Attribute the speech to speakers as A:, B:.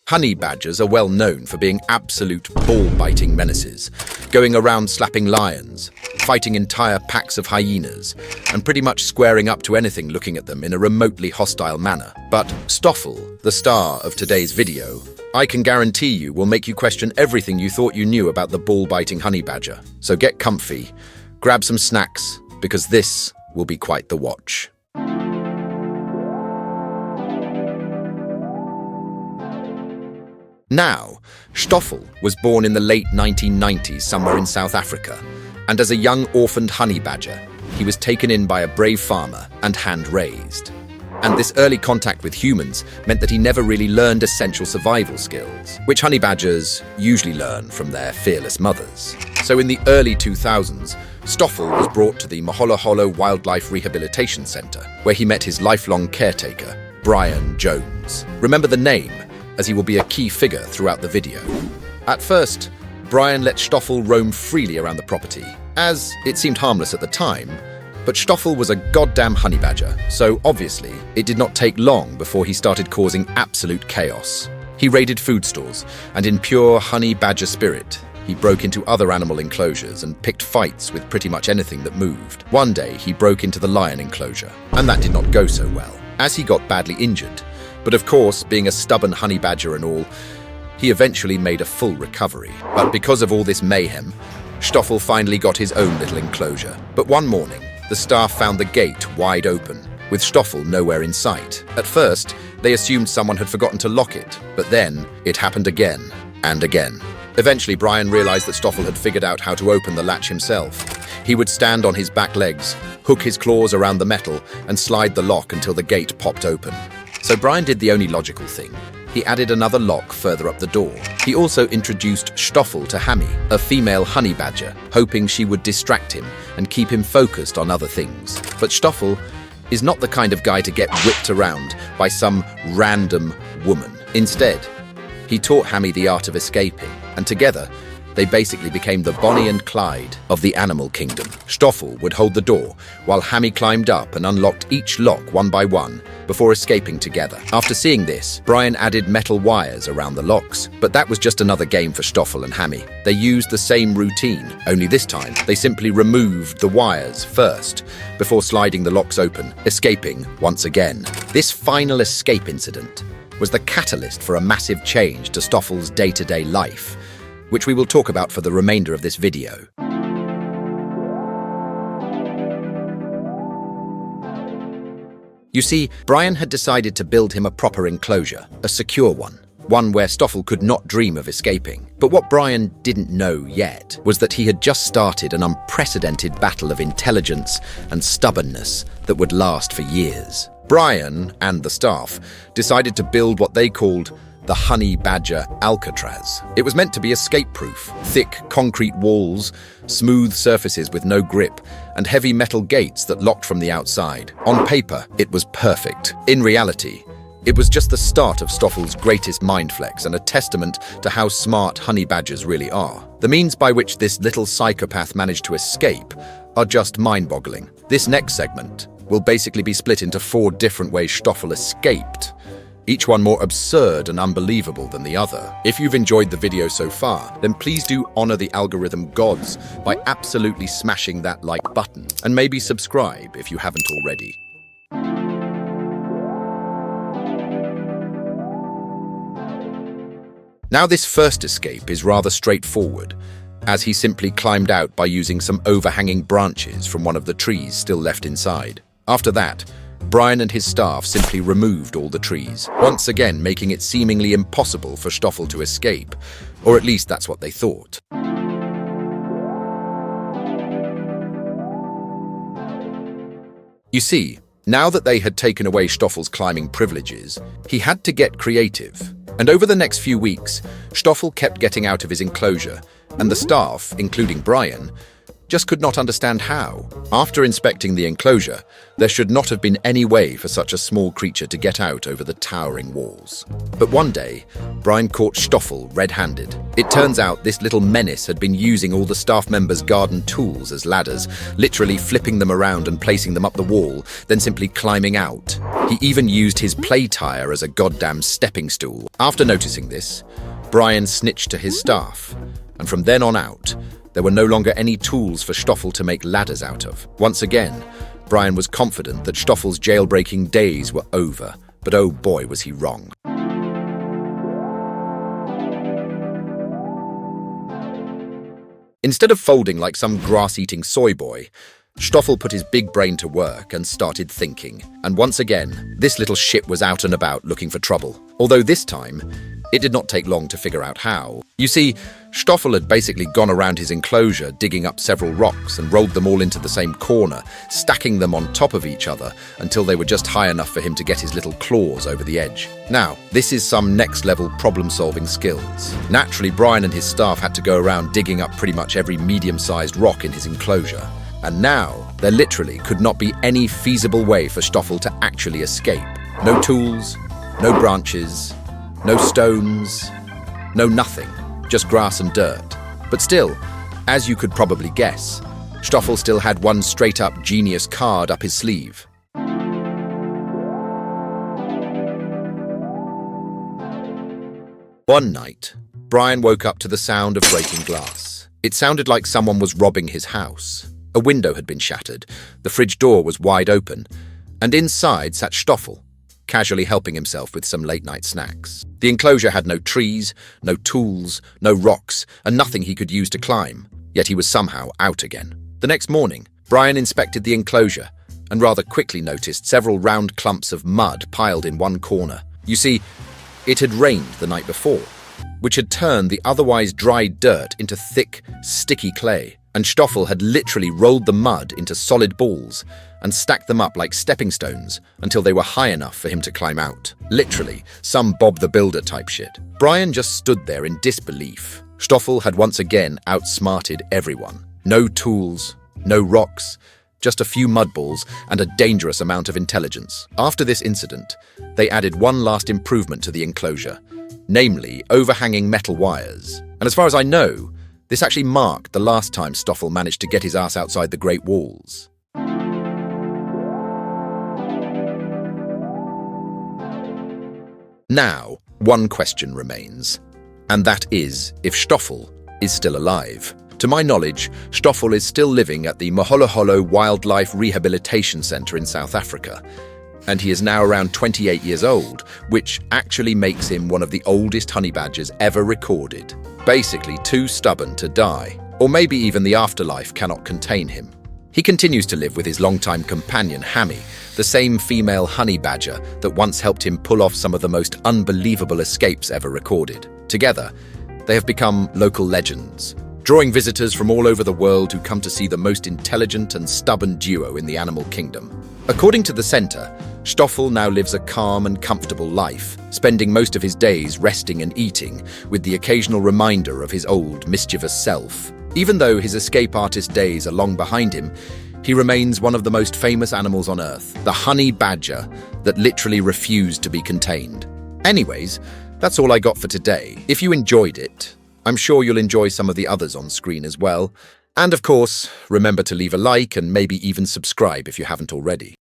A: Honey badgers are well known for being absolute ball-biting menaces, going around slapping lions, fighting entire packs of hyenas, and pretty much squaring up to anything looking at them in a remotely hostile manner. But Stoffel, the star of today's video, I can guarantee you will make you question everything you thought you knew about the ball-biting honey badger. So get comfy, grab some snacks, because this will be quite the watch. Now, Stoffel was born in the late 1990s somewhere in South Africa, and as a young orphaned honey badger, he was taken in by a brave farmer and hand-raised. And this early contact with humans meant that he never really learned essential survival skills, which honey badgers usually learn from their fearless mothers. So in the early 2000s, Stoffel was brought to the Moholoholo Wildlife Rehabilitation Center, where he met his lifelong caretaker, Brian Jones. Remember the name, as he will be a key figure throughout the video. At first, Brian let Stoffel roam freely around the property, as it seemed harmless at the time, but Stoffel was a goddamn honey badger, so obviously it did not take long before he started causing absolute chaos. He raided food stores, and in pure honey badger spirit, he broke into other animal enclosures and picked fights with pretty much anything that moved. One day, he broke into the lion enclosure, and that did not go so well, as he got badly injured. But of course, being a stubborn honey badger and all, he eventually made a full recovery. But because of all this mayhem, Stoffel finally got his own little enclosure. But one morning, the staff found the gate wide open, with Stoffel nowhere in sight. At first, they assumed someone had forgotten to lock it, but then it happened again and again. Eventually, Brian realized that Stoffel had figured out how to open the latch himself. He would stand on his back legs, hook his claws around the metal, and slide the lock until the gate popped open. So Brian did the only logical thing. He added another lock further up the door. He also introduced Stoffel to Hammy, a female honey badger, hoping she would distract him and keep him focused on other things. But Stoffel is not the kind of guy to get whipped around by some random woman. Instead, he taught Hammy the art of escaping, and together, they basically became the Bonnie and Clyde of the animal kingdom. Stoffel would hold the door, while Hammy climbed up and unlocked each lock one by one, before escaping together. After seeing this, Brian added metal wires around the locks, but that was just another game for Stoffel and Hammy. They used the same routine, only this time, they simply removed the wires first, before sliding the locks open, escaping once again. This final escape incident was the catalyst for a massive change to Stoffel's day-to-day life, which we will talk about for the remainder of this video. You see, Brian had decided to build him a proper enclosure, a secure one where Stoffel could not dream of escaping. But what Brian didn't know yet was that he had just started an unprecedented battle of intelligence and stubbornness that would last for years. Brian and the staff decided to build what they called the honey badger Alcatraz. It was meant to be escape-proof, thick concrete walls, smooth surfaces with no grip, and heavy metal gates that locked from the outside. On paper, it was perfect. In reality, it was just the start of Stoffel's greatest mind flex and a testament to how smart honey badgers really are. The means by which this little psychopath managed to escape are just mind-boggling. This next segment will basically be split into 4 different ways Stoffel escaped, each one more absurd and unbelievable than the other. If you've enjoyed the video so far, then please do honor the algorithm gods by absolutely smashing that like button, and maybe subscribe if you haven't already. Now this first escape is rather straightforward, as he simply climbed out by using some overhanging branches from one of the trees still left inside. After that, Brian and his staff simply removed all the trees, once again making it seemingly impossible for Stoffel to escape, or at least that's what they thought. You see, now that they had taken away Stoffel's climbing privileges, he had to get creative. And over the next few weeks, Stoffel kept getting out of his enclosure, and the staff, including Brian, just could not understand how. After inspecting the enclosure, there should not have been any way for such a small creature to get out over the towering walls. But one day, Brian caught Stoffel red-handed. It turns out this little menace had been using all the staff members' garden tools as ladders, literally flipping them around and placing them up the wall, then simply climbing out. He even used his play tire as a goddamn stepping stool. After noticing this, Brian snitched to his staff, and from then on out, there were no longer any tools for Stoffel to make ladders out of. Once again, Brian was confident that Stoffel's jailbreaking days were over, but oh boy was he wrong. Instead of folding like some grass-eating soy boy, Stoffel put his big brain to work and started thinking. And once again, this little shit was out and about looking for trouble. Although this time, it did not take long to figure out how. You see, Stoffel had basically gone around his enclosure, digging up several rocks and rolled them all into the same corner, stacking them on top of each other until they were just high enough for him to get his little claws over the edge. Now, this is some next-level problem-solving skills. Naturally, Brian and his staff had to go around digging up pretty much every medium-sized rock in his enclosure. And now, there literally could not be any feasible way for Stoffel to actually escape. No tools, no branches, no stones, no nothing, just grass and dirt. But still, as you could probably guess, Stoffel still had one straight-up genius card up his sleeve. One night, Brian woke up to the sound of breaking glass. It sounded like someone was robbing his house. A window had been shattered, the fridge door was wide open, and inside sat Stoffel, casually helping himself with some late-night snacks. The enclosure had no trees, no tools, no rocks, and nothing he could use to climb, yet he was somehow out again. The next morning, Brian inspected the enclosure and rather quickly noticed several round clumps of mud piled in one corner. You see, it had rained the night before, which had turned the otherwise dry dirt into thick, sticky clay, and Stoffel had literally rolled the mud into solid balls and stacked them up like stepping stones until they were high enough for him to climb out. Literally, some Bob the Builder type shit. Brian just stood there in disbelief. Stoffel had once again outsmarted everyone. No tools, no rocks, just a few mud balls and a dangerous amount of intelligence. After this incident, they added one last improvement to the enclosure, namely overhanging metal wires. And as far as I know, this actually marked the last time Stoffel managed to get his ass outside the Great Walls. Now, one question remains, and that is if Stoffel is still alive. To my knowledge, Stoffel is still living at the Moholoholo Wildlife Rehabilitation Center in South Africa, and he is now around 28 years old, which actually makes him one of the oldest honey badgers ever recorded. Basically too stubborn to die, or maybe even the afterlife cannot contain him. He continues to live with his longtime companion, Hammy, the same female honey badger that once helped him pull off some of the most unbelievable escapes ever recorded. Together, they have become local legends, drawing visitors from all over the world who come to see the most intelligent and stubborn duo in the animal kingdom. According to the center, Stoffel now lives a calm and comfortable life, spending most of his days resting and eating, with the occasional reminder of his old, mischievous self. Even though his escape artist days are long behind him, he remains one of the most famous animals on Earth, the honey badger that literally refused to be contained. Anyways, that's all I got for today. If you enjoyed it, I'm sure you'll enjoy some of the others on screen as well. And of course, remember to leave a like and maybe even subscribe if you haven't already.